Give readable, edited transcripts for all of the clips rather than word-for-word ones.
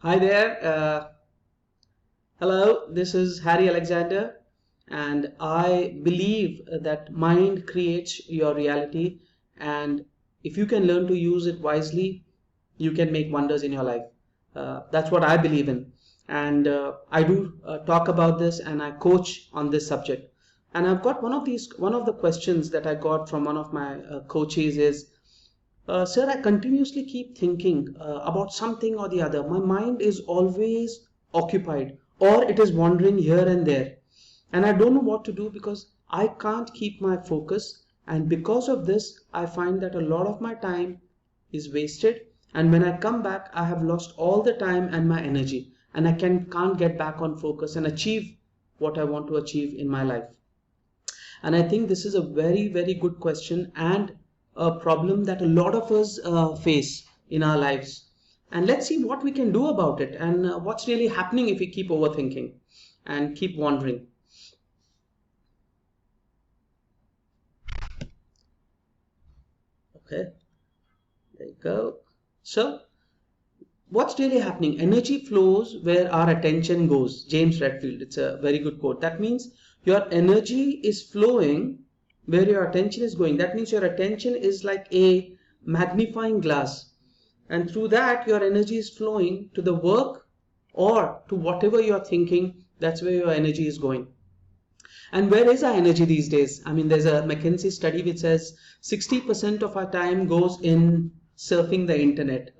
Hi there. Hello, this is Harry Alexander, and I believe that mind creates your reality, and if you can learn to use it wisely, you can make wonders in your life. That's what I believe in, and I do talk about this, and I coach on this subject. And I've got one of the questions that I got from one of my coaches is, sir, I continuously keep thinking about something or the other. My mind is always occupied or it is wandering here and there. And I don't know what to do because I can't keep my focus. And because of this, I find that a lot of my time is wasted. And when I come back, I have lost all the time and my energy. And I can't get back on focus and achieve what I want to achieve in my life. And I think this is a very, very good question and a problem that a lot of us face in our lives. And let's see what we can do about it and what's really happening if we keep overthinking and keep wondering. Okay, there you go. So, what's really happening? Energy flows where our attention goes. James Redfield, it's a very good quote. That means your energy is flowing where your attention is going. That means your attention is like a magnifying glass, and through that, your energy is flowing to the work or to whatever you're thinking. That's where your energy is going. And where is our energy these days? I mean, there's a McKinsey study which says 60% of our time goes in surfing the internet.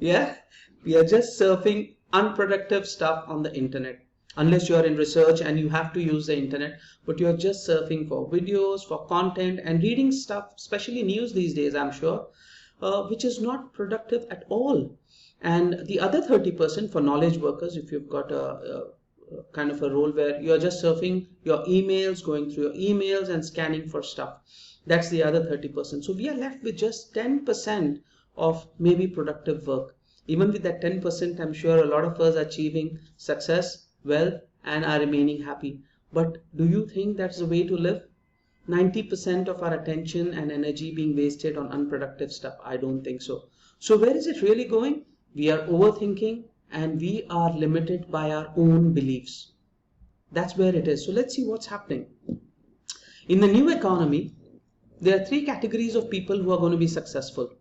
Yeah, we are just surfing unproductive stuff on the internet. Unless you're in research and you have to use the internet, but you're just surfing for videos, for content, and reading stuff, especially news these days, I'm sure, which is not productive at all. And the other 30% for knowledge workers, if you've got a kind of a role where you're just surfing your emails, going through your emails and scanning for stuff. That's the other 30%. So we are left with just 10% of maybe productive work. Even with that 10%, I'm sure a lot of us are achieving success, wealth, and are remaining happy. But do you think that's the way to live? 90% of our attention and energy being wasted on unproductive stuff? I don't think so. So where is it really going? We are overthinking and we are limited by our own beliefs. That's where it is. So let's see what's happening. In the new economy, there are three categories of people who are going to be successful.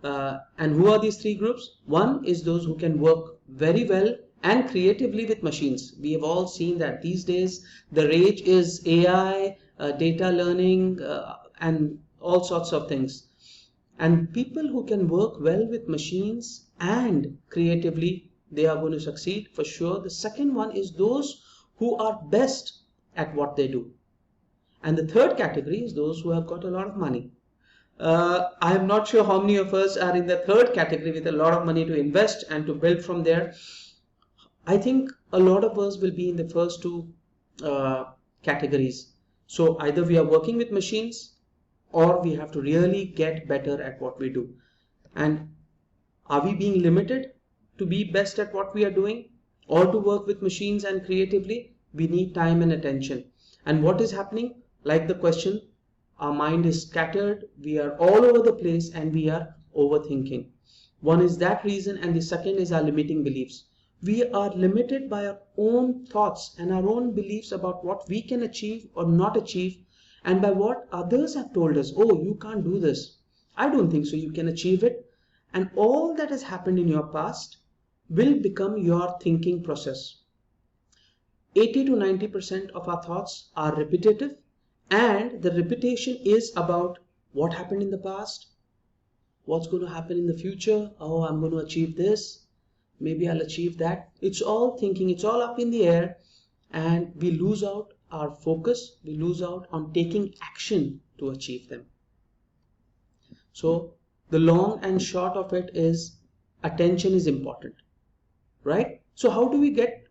And who are these three groups? One is those who can work very well and creatively with machines. We have all seen that these days the rage is AI, data learning, and all sorts of things. And people who can work well with machines and creatively, they are going to succeed for sure. The second one is those who are best at what they do. And the third category is those who have got a lot of money. I am not sure how many of us are in the third category with a lot of money to invest and to build from there. I think a lot of us will be in the first two categories. So either we are working with machines or we have to really get better at what we do. And are we being limited to be best at what we are doing or to work with machines and creatively? We need time and attention. And what is happening? Like the question, our mind is scattered, we are all over the place and we are overthinking. One is that reason, and the second is our limiting beliefs. We are limited by our own thoughts and our own beliefs about what we can achieve or not achieve, and by what others have told us. Oh, you can't do this. I don't think so. You can achieve it. And all that has happened in your past will become your thinking process. 80 to 90% of our thoughts are repetitive, and the repetition is about what happened in the past, what's going to happen in the future. Oh, I'm going to achieve this. Maybe I'll achieve that. It's all thinking, it's all up in the air, and we lose out our focus, we lose out on taking action to achieve them. So the long and short of it is attention is important, right? So how do we get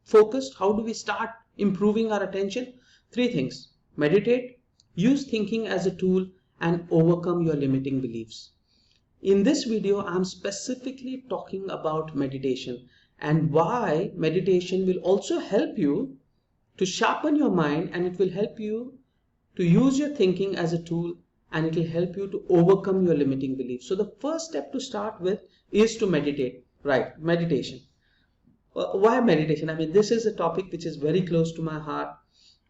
focused? How do we start improving our attention? Three things: meditate, use thinking as a tool, and overcome your limiting beliefs. In this video, I'm specifically talking about meditation and why meditation will also help you to sharpen your mind, and it will help you to use your thinking as a tool and it will help you to overcome your limiting beliefs. So the first step to start with is to meditate, right? Meditation. Why meditation? I mean, this is a topic which is very close to my heart,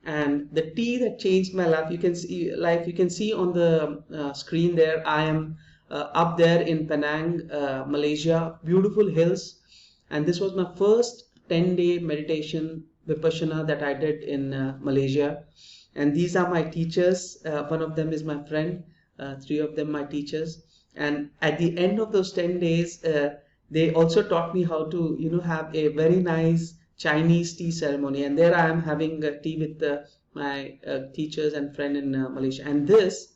and the tea that changed my life. You can see on the screen there. I am up there in Penang, Malaysia, beautiful hills, and this was my first 10-day meditation vipassana that I did in Malaysia. And these are my teachers. One of them is my friend. Three of them my teachers. And at the end of those 10 days, they also taught me how to, have a very nice Chinese tea ceremony. And there I am having tea with my teachers and friend in Malaysia. And this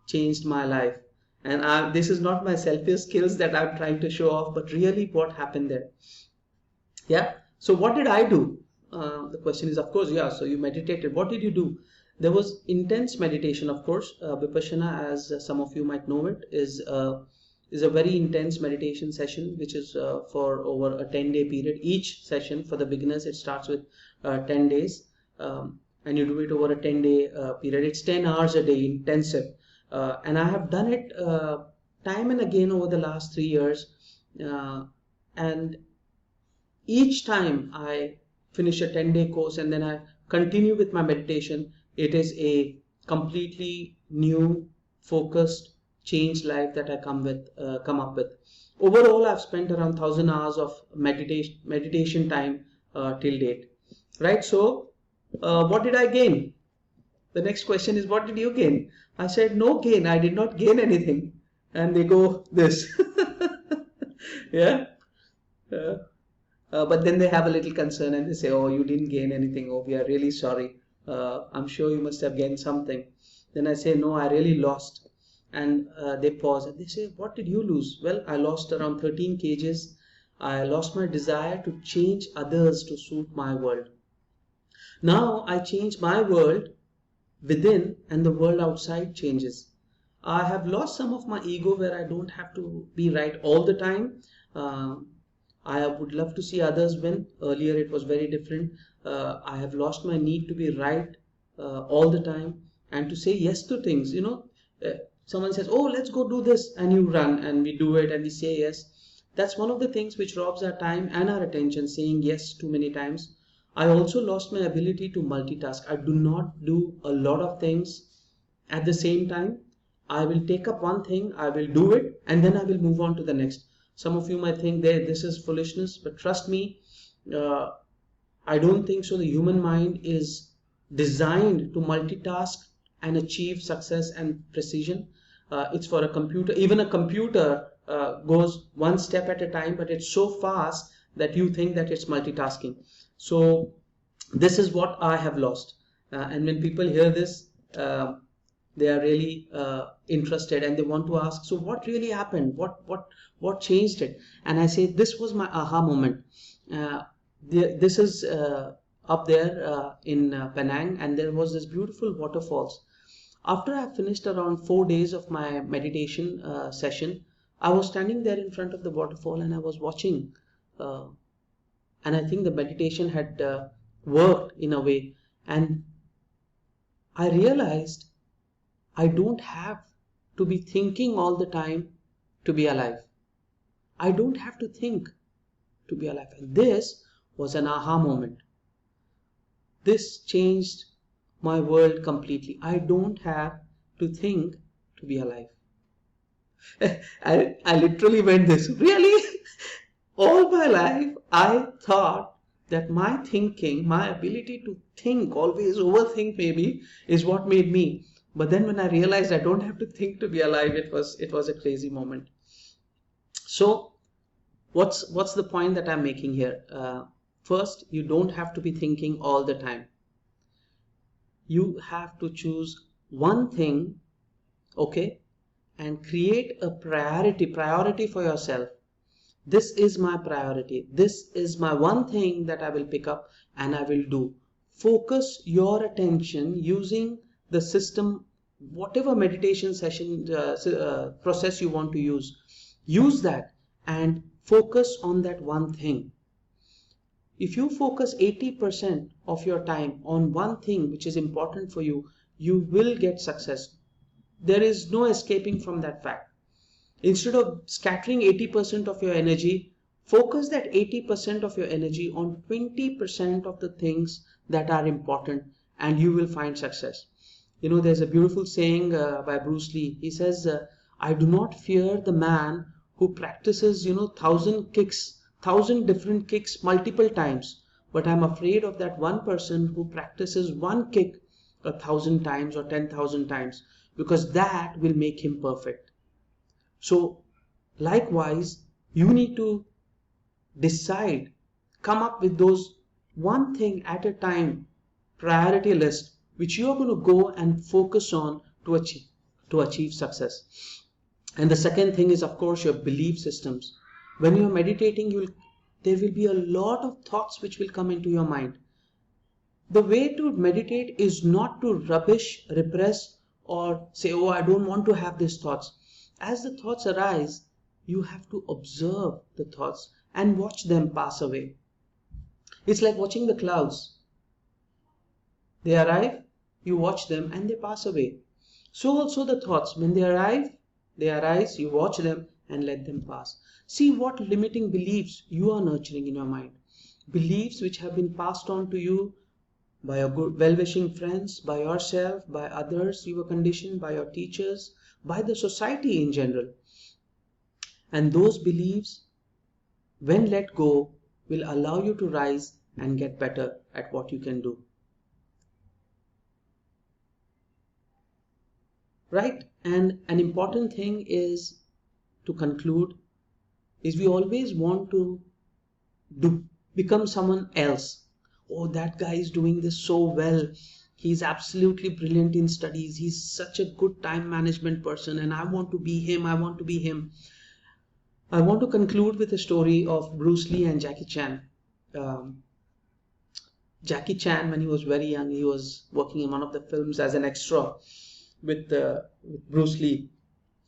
changed my life. And this is not my selfish skills that I'm trying to show off, but really what happened there. Yeah. So what did I do? The question is, of course, yeah. So you meditated. What did you do? There was intense meditation, of course. Vipassana, as some of you might know it, is a very intense meditation session, which is for over a 10-day period. Each session for the beginners, it starts with 10 days, and you do it over a 10-day period. It's 10 hours a day, intensive, and I have done it time and again over the last 3 years, and each time I finish a 10-day course and then I continue with my meditation, it is a completely new, focused, changed life that I come up with. Overall, I've spent around 1,000 hours of meditation time till date. Right? So, what did I gain? The next question is, what did you gain? I said, no gain. I did not gain anything. And they go, this. Yeah. But then they have a little concern and they say, oh, you didn't gain anything. Oh, we are really sorry. I'm sure you must have gained something. Then I say, no, I really lost. And they pause and they say, what did you lose? Well, I lost around 13 kgs. I lost my desire to change others to suit my world. Now I change my world within and the world outside changes. I have lost some of my ego where I don't have to be right all the time. I would love to see others win. Earlier it was very different. I have lost my need to be right all the time and to say yes to things. Someone says, oh, let's go do this, and you run and we do it and we say yes. That's one of the things which robs our time and our attention, saying yes too many times. I also lost my ability to multitask. I do not do a lot of things at the same time. I will take up one thing, I will do it, and then I will move on to the next. Some of you might think that this is foolishness, but trust me, I don't think so. The human mind is designed to multitask and achieve success and precision. It's for a computer. Even a computer goes one step at a time, but it's so fast that you think that it's multitasking. So this is what I have lost. And when people hear this, they are really interested and they want to ask, so what really happened? What changed it? And I say, this was my aha moment. This is up there in Penang, and there was this beautiful waterfalls. After I finished around 4 days of my meditation session, I was standing there in front of the waterfall and I was watching, and I think the meditation had worked in a way, and I realized I don't have to be thinking all the time to be alive. I don't have to think to be alive. And this was an aha moment. This changed my world completely. I don't have to think to be alive. I literally went this, really? All my life I thought that my thinking, my ability to think, always overthink maybe, is what made me. But then when I realized I don't have to think to be alive, it was a crazy moment. So what's the point that I'm making here? First, you don't have to be thinking all the time. You have to choose one thing, okay, and create a priority for yourself. This is my priority. This is my one thing that I will pick up and I will do. Focus your attention using the system, whatever meditation session process you want to use. Use that and focus on that one thing. If you focus 80% of your time on one thing which is important for you, you will get success. There is no escaping from that fact. Instead of scattering 80% of your energy, focus that 80% of your energy on 20% of the things that are important, and you will find success. There's a beautiful saying by Bruce Lee. He says, I do not fear the man who practices, 1,000 different kicks multiple times, but I'm afraid of that one person who practices one kick 1,000 times or 10,000 times, because that will make him perfect. So likewise, you need to decide, come up with those one thing at a time priority list which you are going to go and focus on to achieve success. And the second thing is, of course, your belief systems. When you are meditating, there will be a lot of thoughts which will come into your mind. The way to meditate is not to rubbish, repress, or say, oh, I don't want to have these thoughts. As the thoughts arise, you have to observe the thoughts and watch them pass away. It's like watching the clouds. They arrive, you watch them, and they pass away. So also the thoughts, when they arrive, they arise, you watch them and let them pass. See what limiting beliefs you are nurturing in your mind. Beliefs which have been passed on to you by your good, well-wishing friends, by yourself, by others you were conditioned, by your teachers, by the society in general. And those beliefs, when let go, will allow you to rise and get better at what you can do. Right? And an important thing is, to conclude, is we always want to become someone else. Oh, that guy is doing this so well. He's absolutely brilliant in studies. He's such a good time management person, and I want to be him. I want to be him. I want to conclude with a story of Bruce Lee and Jackie Chan. Jackie Chan, when he was very young, he was working in one of the films as an extra with Bruce Lee.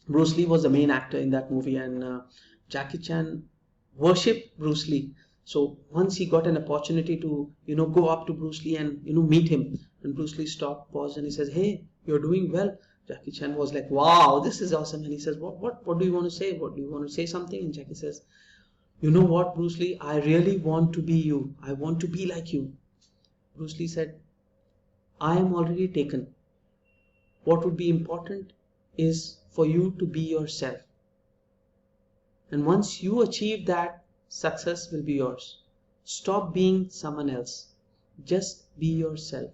Bruce Lee was the main actor in that movie, and Jackie Chan worshipped Bruce Lee. So once he got an opportunity to, go up to Bruce Lee and, meet him, and Bruce Lee stopped, paused, and he says, "Hey, you're doing well." Jackie Chan was like, "Wow, this is awesome." And he says, What do you want to say? What do you want to say something?" And Jackie says, "You know what, Bruce Lee, I really want to be you. I want to be like you." Bruce Lee said, "I am already taken. What would be important is for you to be yourself. And once you achieve that, success will be yours. Stop being someone else. Just be yourself.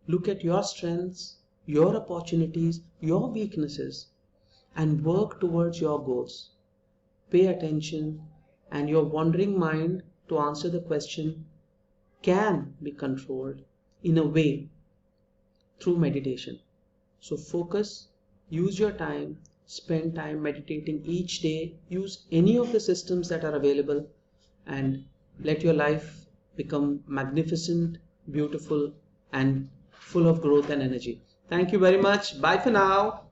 Look at your strengths, your opportunities, your weaknesses, and work towards your goals. Pay attention, and your wandering mind, to answer the question, can be controlled in a way through meditation. So focus, use your time, spend time meditating each day, use any of the systems that are available, and let your life become magnificent, beautiful, and full of growth and energy. Thank you very much. Bye for now.